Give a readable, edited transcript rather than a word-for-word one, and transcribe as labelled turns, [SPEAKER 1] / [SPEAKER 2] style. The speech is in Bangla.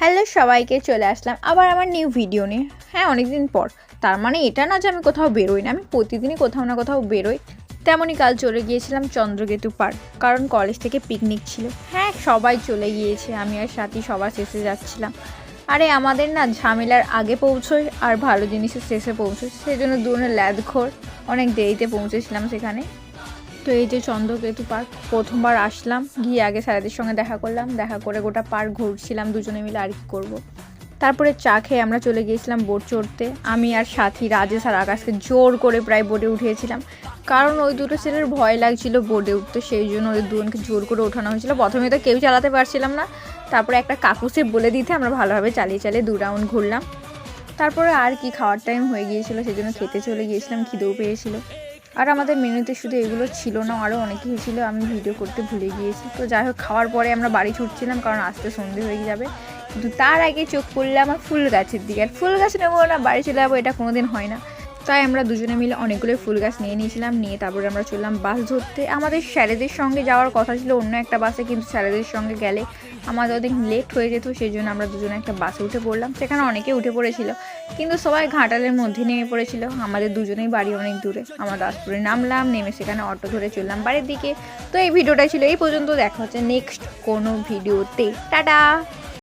[SPEAKER 1] হ্যালো সবাইকে, চলে আসলাম আবার আমার নিউ ভিডিও নিয়ে। হ্যাঁ, অনেকদিন পর। তার মানে এটা না যে আমি কোথাও বেরোই না, আমি প্রতিদিনই কোথাও না কোথাও বেরোই। তেমনই কাল চলে গিয়েছিলাম চন্দ্রকেতু পার্ক, কারণ কলেজ থেকে পিকনিক ছিল। হ্যাঁ, সবাই চলে গিয়েছে, আমি আর সাথী সবার শেষে যাচ্ছিলাম। আরে আমাদের না ঝামেলার আগে পৌঁছোয় আর ভালো জিনিসের শেষে পৌঁছোয়, সেই জন্য দুজনে ল্যাদখোর, অনেক দেরিতে পৌঁছেছিলাম সেখানে। তো এই যে চন্দ্রকেতু পার্ক প্রথমবার আসলাম, গিয়ে আগে স্যারেদের সঙ্গে দেখা করলাম, দেখা করে গোটা পার্ক ঘুরছিলাম দুজনে মিলে, আর কি করবো। তারপরে চা খেয়ে আমরা চলে গিয়েছিলাম বোট চড়তে। আমি আর সাথী, রাজেশ আর আকাশকে জোর করে প্রায় বোটে উঠিয়েছিলাম, কারণ ওই দুটো ছেলের ভয় লাগছিল বোটে উঠতে, সেই জন্য ওই দুজনকে জোর করে ওঠানো হয়েছিল। প্রথমে তো কেউ চালাতে পারছিলাম না, তারপরে একটা কাকুসে বলে দিতে আমরা ভালোভাবে চালিয়ে চালিয়ে 2 রাউন্ড ঘুরলাম। তারপরে আর কি, খাওয়ার টাইম হয়ে গিয়েছিলো, সেই জন্য খেতে চলে গিয়েছিলাম, খিদেও পেয়েছিল। আর আমাদের মেনুতে শুধু এগুলো ছিল না, আরও অনেক কিছু ছিল, আমি ভিডিও করতে ভুলে গিয়েছি। তো যাই হোক, খাওয়ার পরে আমরা বাড়ি ছুটছিলাম, কারণ আসতে সন্ধে হয়ে যাবে। কিন্তু তার আগে চোখ পড়লে আমার ফুল গাছের দিকে, আর ফুল গাছ নেবো না বাড়ি চলে যাবো, এটা কোনোদিন হয় না। তাই আমরা দুজনে মিলে অনেকগুলো ফুল গাছ নিয়ে নিয়েছিলাম, নিয়ে তারপরে আমরা চললাম বাস ধরতে। আমাদের স্যারেদের সঙ্গে যাওয়ার কথা ছিল অন্য একটা বাসে, কিন্তু স্যারেদের সঙ্গে গেলে আমাদের অনেক লেট হয়ে যেত, সেই জন্য আমরা দুজনে একটা বাসে উঠে পড়লাম। সেখানে অনেকে উঠে পড়েছিল, কিন্তু সবাই ঘাটালের মধ্যে নেমে পড়েছিল। আমাদের দুজনেই বাড়ি অনেক দূরে, আমরা দাসপুরে নামলাম, নেমে সেখানে অটো ধরে চললাম বাড়ির দিকে। তো এই ভিডিওটা ছিল এই পর্যন্ত, দেখা হচ্ছে নেক্সট কোনো ভিডিওতে। টাটা।